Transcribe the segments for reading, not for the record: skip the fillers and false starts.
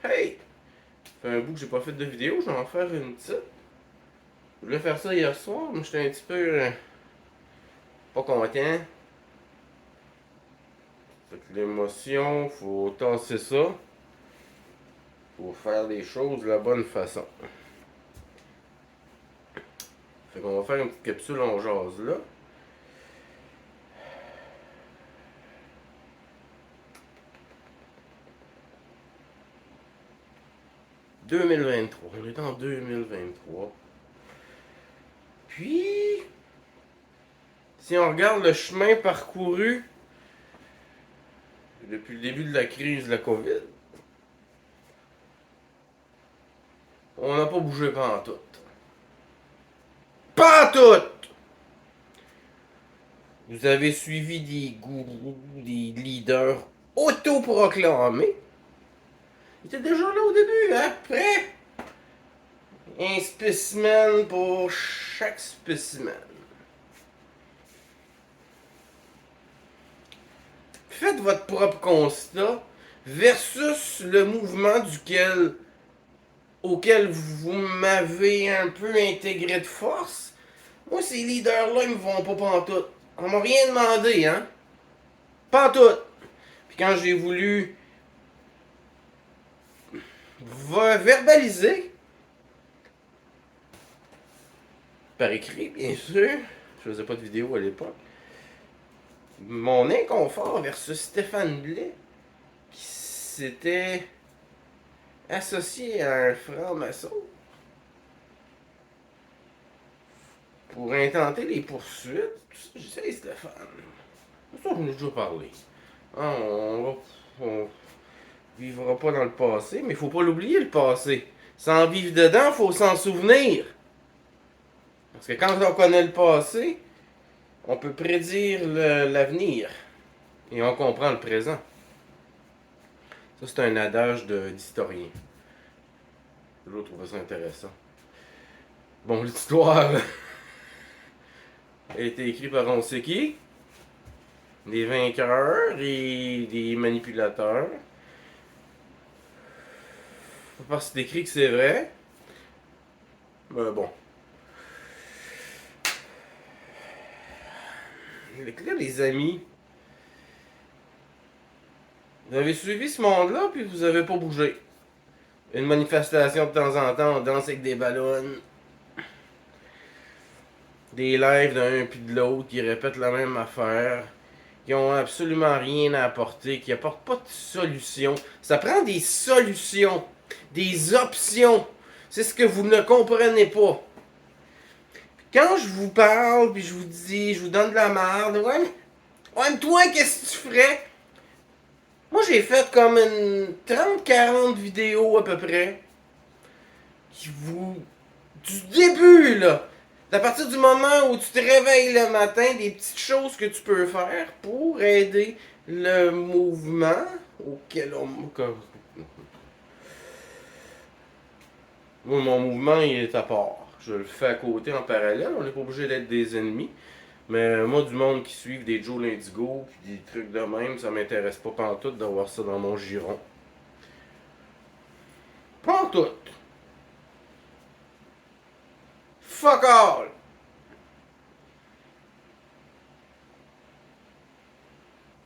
Hey! Ça fait un bout que j'ai pas fait de vidéo, je vais en faire une petite. Je voulais faire ça hier soir, mais j'étais un petit peu pas content. Fait que l'émotion, faut tasser ça. Faut faire les choses de la bonne façon. Fait qu'on va faire une petite capsule en jase là. « 2023. On est en 2023. Puis, si on regarde le chemin parcouru depuis le début de la crise de la COVID, on n'a pas bougé pantoute. Pantoute! Vous avez suivi des gourous, des leaders autoproclamés. Ils étaient déjà là au début, hein? Prêt? Un spécimen pour chaque spécimen. Faites votre propre constat versus le mouvement auquel vous m'avez un peu intégré de force. Moi, ces leaders-là, ils me vont pas pantoute. On m'a rien demandé, hein? Pantoute. Puis quand j'ai voulu verbaliser, par écrit, bien sûr, je faisais pas de vidéo à l'époque, mon inconfort versus Stéphane Blais, qui s'était associé à un franc-maçon pour intenter les poursuites. Je sais, Stéphane, ça, j'en ai déjà parlé. Hein, on vivra pas dans le passé, mais il faut pas l'oublier, le passé. Sans vivre dedans, il faut s'en souvenir. Parce que quand on connaît le passé, on peut prédire l'avenir. Et on comprend le présent. Ça, c'est un adage d'historien. Je trouve ça intéressant. Bon, l'histoire a été écrite par on sait qui. Des vainqueurs et des manipulateurs. Parce que c'est écrit que c'est vrai. Mais bon. Là, les amis, vous avez suivi ce monde-là, puis vous avez pas bougé. Une manifestation de temps en temps, on danse avec des ballons. Des lives d'un puis de l'autre qui répètent la même affaire. Qui ont absolument rien à apporter, qui apportent pas de solution. Ça prend des solutions, des options. C'est ce que vous ne comprenez pas. Quand je vous parle, puis je vous dis, je vous donne de la merde, mais toi, qu'est-ce que tu ferais? Moi, j'ai fait comme une 30-40 vidéos à peu près. Qui vous. Du début, là. À partir du moment où tu te réveilles le matin, des petites choses que tu peux faire pour aider le mouvement auquel on. Moi, mon mouvement, il est à part. Je le fais à côté en parallèle. On n'est pas obligé d'être des ennemis. Mais moi, du monde qui suit des Joe Lindigo puis des trucs de même, ça m'intéresse pas pantoute d'avoir ça dans mon giron. Pantoute! Fuck all!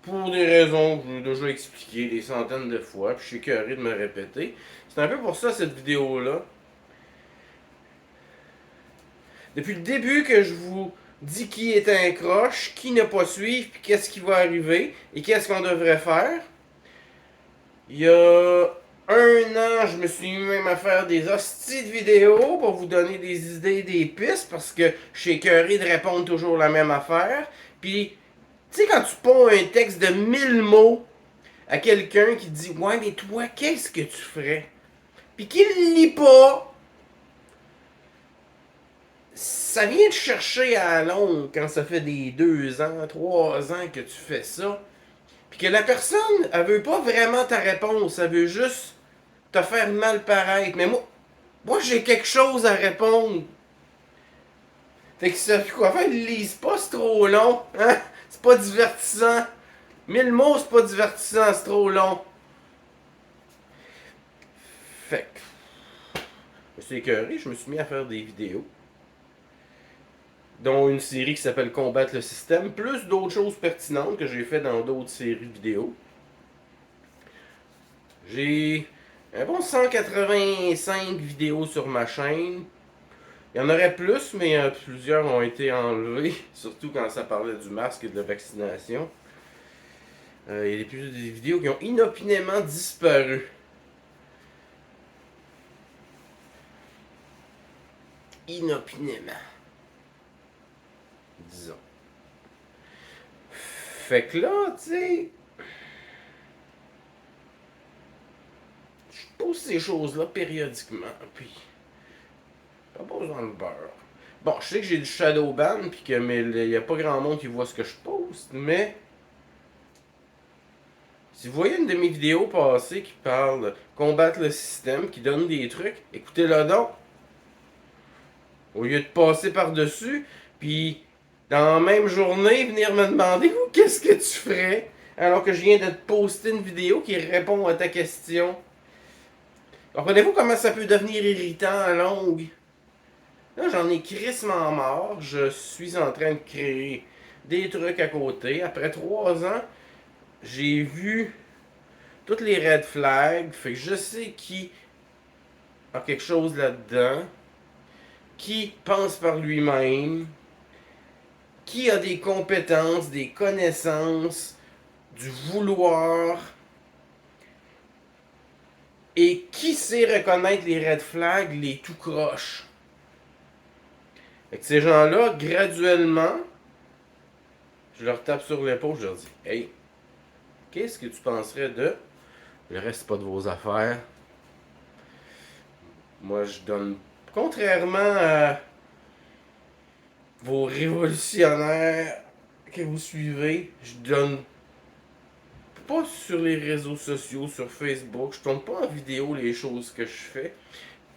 Pour des raisons que j'ai déjà expliquées des centaines de fois, puis je suis écœuré de me répéter. C'est un peu pour ça cette vidéo-là. Depuis le début que je vous dis qui est un croche, qui ne pas suivre, puis qu'est-ce qui va arriver, et qu'est-ce qu'on devrait faire. Il y a un an, je me suis mis même à faire des hosties de vidéos pour vous donner des idées, des pistes, parce que je suis écœuré de répondre toujours la même affaire. Puis, tu sais, quand tu poses un texte de 1000 mots à quelqu'un qui dit « Ouais, mais toi, qu'est-ce que tu ferais? » Puis qu'il ne lit pas, ça vient te chercher à la longue quand ça fait des 2 ans, 3 ans que tu fais ça. Puis que la personne, elle veut pas vraiment ta réponse, elle veut juste te faire mal paraître. Mais moi j'ai quelque chose à répondre. Fait que ça fait quoi faire, ils lisent pas, c'est trop long. Hein? C'est pas divertissant. 1000 mots, c'est pas divertissant, c'est trop long. Fait que, je me suis écœuré, je me suis mis à faire des vidéos, dont une série qui s'appelle Combattre le système, plus d'autres choses pertinentes que j'ai fait dans d'autres séries vidéo. J'ai un bon 185 vidéos sur ma chaîne. Il y en aurait plus, mais plusieurs ont été enlevés, surtout quand ça parlait du masque et de la vaccination. Il y a des vidéos qui ont inopinément disparu. Inopinément. Disons. Fait que là, tu sais, je pose ces choses-là périodiquement, puis pas besoin de beurre. Bon, je sais que j'ai du shadow ban, puis que il n'y a pas grand monde qui voit ce que je poste, mais si vous voyez une de mes vidéos passées qui parle de combattre le système, qui donne des trucs, écoutez-le donc. Au lieu de passer par-dessus, puis dans la même journée, venir me demander qu'est-ce que tu ferais, alors que je viens de te poster une vidéo qui répond à ta question. Comprenez-vous comment ça peut devenir irritant à longue? Là, j'en ai crissement marre. Je suis en train de créer des trucs à côté. Après 3 ans, j'ai vu toutes les red flags. Fait que je sais qui a quelque chose là-dedans. Qui pense par lui-même. Qui a des compétences, des connaissances, du vouloir. Et qui sait reconnaître les red flags, les tout croches. Fait que ces gens-là, graduellement, je leur tape sur l'épaule, je leur dis hey, qu'est-ce que tu penserais de. Le reste, c'est pas de vos affaires. Moi, je donne. Contrairement à vos révolutionnaires que vous suivez, je donne pas sur les réseaux sociaux, sur Facebook, je tourne pas en vidéo les choses que je fais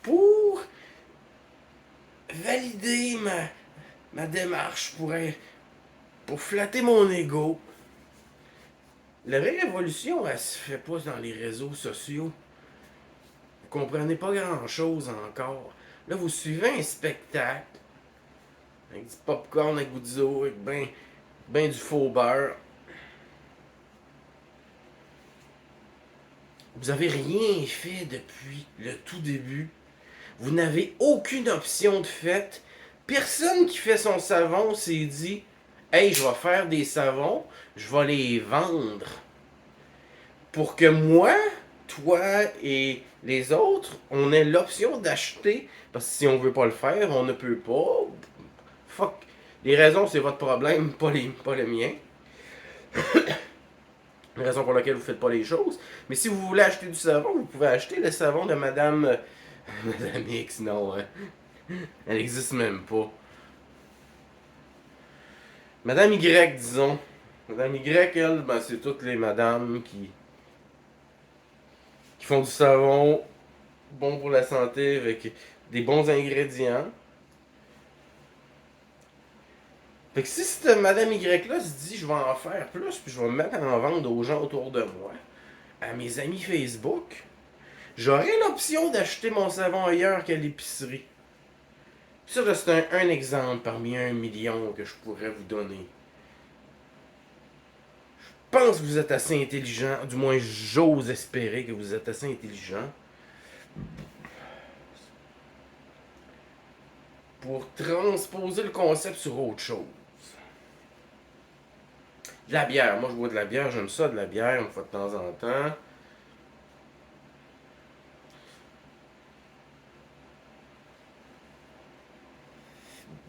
pour valider ma démarche, pour flatter mon ego. La vraie révolution, elle se fait pas dans les réseaux sociaux. Vous comprenez pas grand-chose encore. Là, vous suivez un spectacle avec du popcorn à goudzo, avec ben du faux beurre. Vous avez rien fait depuis le tout début. Vous n'avez aucune option de fait. Personne qui fait son savon s'est dit hey, je vais faire des savons, je vais les vendre. Pour que moi, toi et les autres, on ait l'option d'acheter. Parce que si on veut pas le faire, on ne peut pas. Fuck. Les raisons, c'est votre problème, pas le mien. La raison pour laquelle vous faites pas les choses. Mais si vous voulez acheter du savon, vous pouvez acheter le savon de Madame. Madame X, non. Hein. Elle n'existe même pas. Madame Y, disons. Madame Y, elle, ben, c'est toutes les madames qui font du savon bon pour la santé avec des bons ingrédients. Fait que si cette Madame Y là se dit je vais en faire plus puis je vais me mettre en vente aux gens autour de moi, à mes amis Facebook, j'aurai l'option d'acheter mon savon ailleurs qu'à l'épicerie. Ça, c'est un exemple parmi 1 million que je pourrais vous donner. Je pense que vous êtes assez intelligent, du moins j'ose espérer que vous êtes assez intelligent pour transposer le concept sur autre chose. De la bière, moi je bois de la bière, j'aime ça de la bière une fois de temps en temps.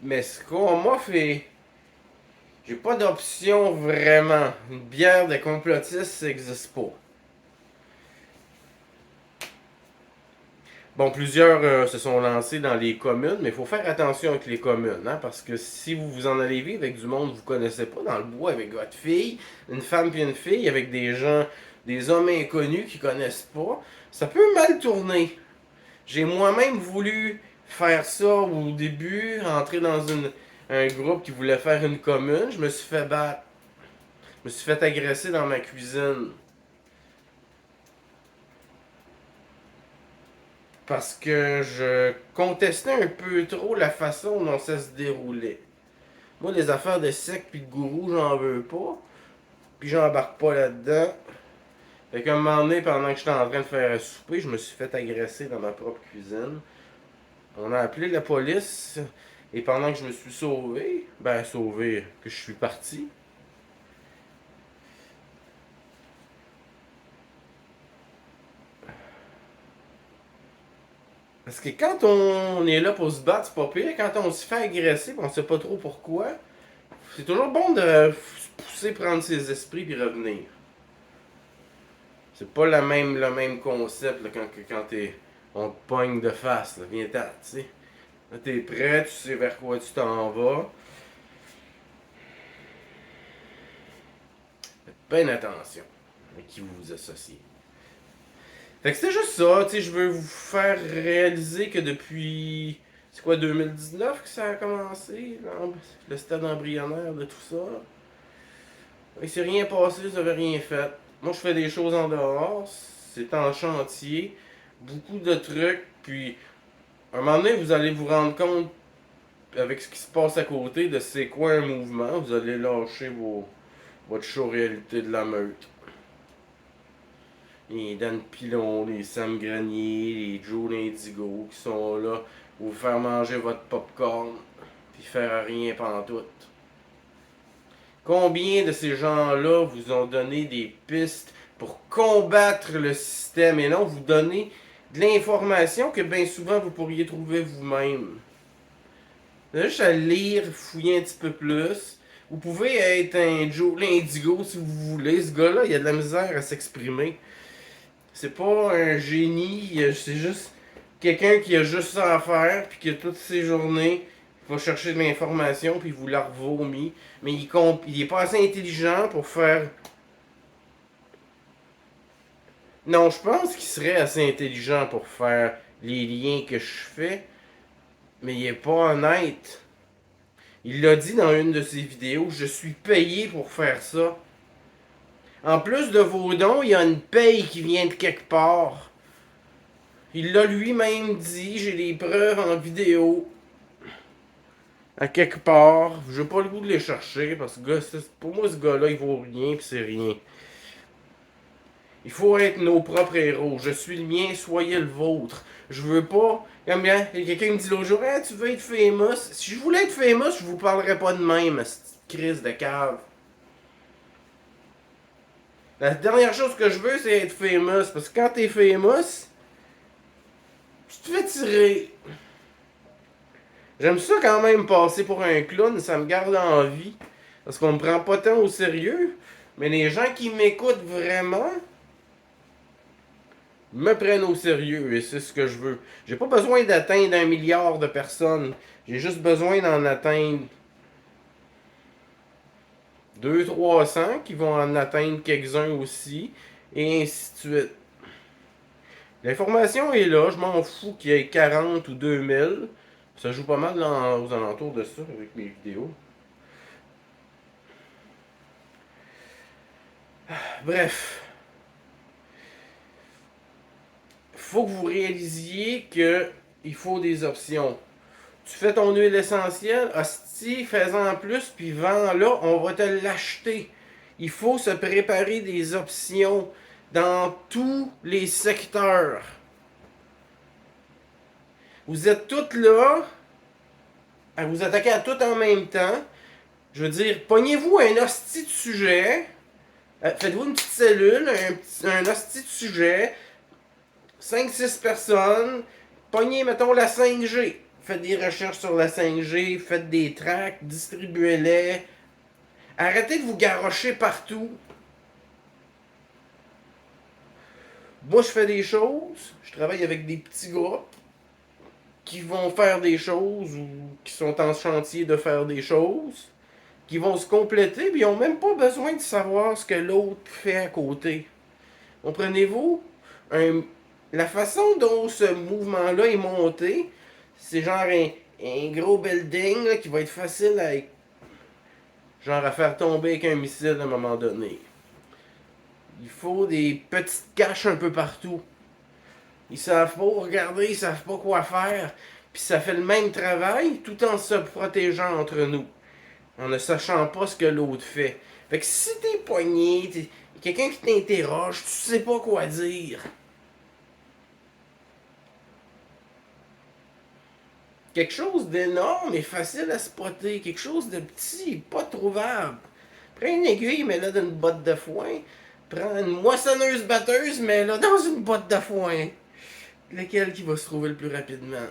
Mais ce qu'on m'offre est. J'ai pas d'option vraiment. Une bière de complotiste, ça n'existe pas. Bon, plusieurs se sont lancés dans les communes, mais il faut faire attention avec les communes, hein, parce que si vous en allez vivre avec du monde que vous connaissez pas, dans le bois avec votre fille, une femme puis une fille, avec des gens, des hommes inconnus qui connaissent pas, ça peut mal tourner. J'ai moi-même voulu faire ça au début, rentrer dans un groupe qui voulait faire une commune, je me suis fait battre. Je me suis fait agresser dans ma cuisine. parce que je contestais un peu trop la façon dont ça se déroulait. Moi, les affaires de secte puis de gourou, j'en veux pas. Puis j'embarque pas là-dedans. Fait qu'à un moment donné, pendant que j'étais en train de faire un souper, je me suis fait agresser dans ma propre cuisine. On a appelé la police. Et pendant que je me suis sauvé, que je suis parti. Parce que quand on est là pour se battre, c'est pas pire. Quand on se fait agresser, on sait pas trop pourquoi, c'est toujours bon de se pousser, prendre ses esprits puis revenir. C'est pas le même concept là, quand on te pogne de face. Là. Viens t'en, tu sais. Là, t'es prêt, tu sais vers quoi tu t'en vas. Faites bien attention à qui vous vous associez. Fait que c'était juste ça, tu sais, je veux vous faire réaliser que depuis, c'est quoi, 2019 que ça a commencé, le stade embryonnaire de tout ça. Il s'est rien passé, vous avez rien fait. Moi, je fais des choses en dehors, c'est en chantier, beaucoup de trucs, puis à un moment donné, vous allez vous rendre compte, avec ce qui se passe à côté, de c'est quoi un mouvement, vous allez lâcher votre show réalité de la meute. Les Dan Pilon, les Sam Grenier, les Joe Lindigo qui sont là pour vous faire manger votre popcorn puis faire rien pantoute. Combien de ces gens-là vous ont donné des pistes pour combattre le système et non vous donner de l'information que bien souvent vous pourriez trouver vous-même? Vous avez juste à lire, fouiller un petit peu plus. Vous pouvez être un Joe Lindigo si vous voulez. Ce gars-là, il a de la misère à s'exprimer. C'est pas un génie, c'est juste quelqu'un qui a juste ça à faire, puis que toutes ses journées, il va chercher de l'information, puis il vous la revomit. Mais il est pas assez intelligent pour faire. Non, je pense qu'il serait assez intelligent pour faire les liens que je fais, mais il est pas honnête. Il l'a dit dans une de ses vidéos, je suis payé pour faire ça. En plus de vos dons, il y a une paye qui vient de quelque part. Il l'a lui-même dit, j'ai les preuves en vidéo. À quelque part. J'ai pas le goût de les chercher parce que pour moi, ce gars-là, il vaut rien pis c'est rien. Il faut être nos propres héros. Je suis le mien, soyez le vôtre. Je veux pas. Comme bien, quelqu'un me dit l'autre jour, hey, tu veux être famous? Si je voulais être famous, je vous parlerais pas de même, cette crise de cave. La dernière chose que je veux, c'est être famous. Parce que quand t'es famous, tu te fais tirer. J'aime ça quand même passer pour un clown, ça me garde en vie. Parce qu'on me prend pas tant au sérieux. Mais les gens qui m'écoutent vraiment me prennent au sérieux et c'est ce que je veux. J'ai pas besoin d'atteindre 1 milliard de personnes. J'ai juste besoin d'en atteindre 200-300 qui vont en atteindre quelques-uns aussi. Et ainsi de suite. L'information est là, je m'en fous qu'il y ait 40 ou 2000. Ça joue pas mal aux alentours de ça avec mes vidéos. Bref. Faut que vous réalisiez que il faut des options. Tu fais ton huile essentielle, hostie, fais-en plus, puis vends-la, on va te l'acheter. Il faut se préparer des options dans tous les secteurs. Vous êtes toutes là à vous attaquer à tout en même temps. Je veux dire, pognez-vous un hostie de sujet, faites-vous une petite cellule, un hostie de sujet, 5-6 personnes, pognez, mettons, la 5G. Faites des recherches sur la 5G, faites des tracks, distribuez-les. Arrêtez de vous garrocher partout. Moi, je fais des choses, je travaille avec des petits groupes qui vont faire des choses ou qui sont en chantier de faire des choses, qui vont se compléter, puis ils n'ont même pas besoin de savoir ce que l'autre fait à côté. Comprenez-vous? La façon dont ce mouvement-là est monté, c'est genre un gros building là, qui va être facile à faire tomber avec un missile à un moment donné. Il faut des petites caches un peu partout. Ils savent pas regarder, ils savent pas quoi faire. Puis ça fait le même travail tout en se protégeant entre nous. En ne sachant pas ce que l'autre fait. Fait que si t'es poigné, quelqu'un qui t'interroge, tu sais pas quoi dire. Quelque chose d'énorme et facile à spotter. Quelque chose de petit, pas trouvable. Prends une aiguille, mets-la dans une botte de foin. Prends une moissonneuse batteuse, mets-la dans une botte de foin. Lequel qui va se trouver le plus rapidement?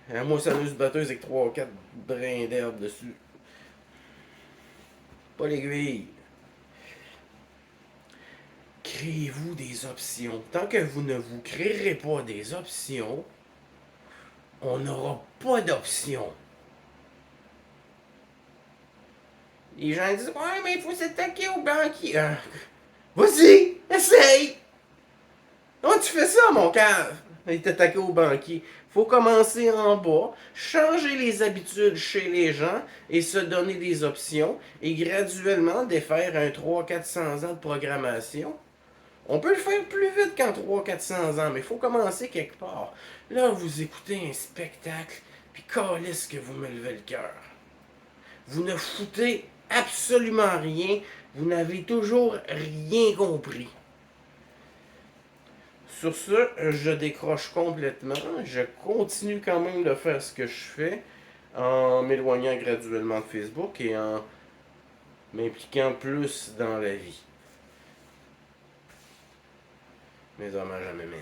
La moissonneuse batteuse avec 3 ou 4 brins d'herbe dessus. Pas l'aiguille. Créez-vous des options. Tant que vous ne vous créerez pas des options, on n'aura pas d'options. Les gens disent ouais, mais il faut s'attaquer au banquier. Vas-y, essaye! Comment tu fais ça, mon cave? Il est attaqué au banquier. Faut commencer en bas, changer les habitudes chez les gens et se donner des options et graduellement défaire un 300-400 ans de programmation. On peut le faire plus vite qu'en 300-400 ans, mais il faut commencer quelque part. Là, vous écoutez un spectacle, puis calisse que vous me levez le cœur. Vous ne foutez absolument rien, vous n'avez toujours rien compris. Sur ce, je décroche complètement. Je continue quand même de faire ce que je fais en m'éloignant graduellement de Facebook et en m'impliquant plus dans la vie. Mes hommages à mes mains.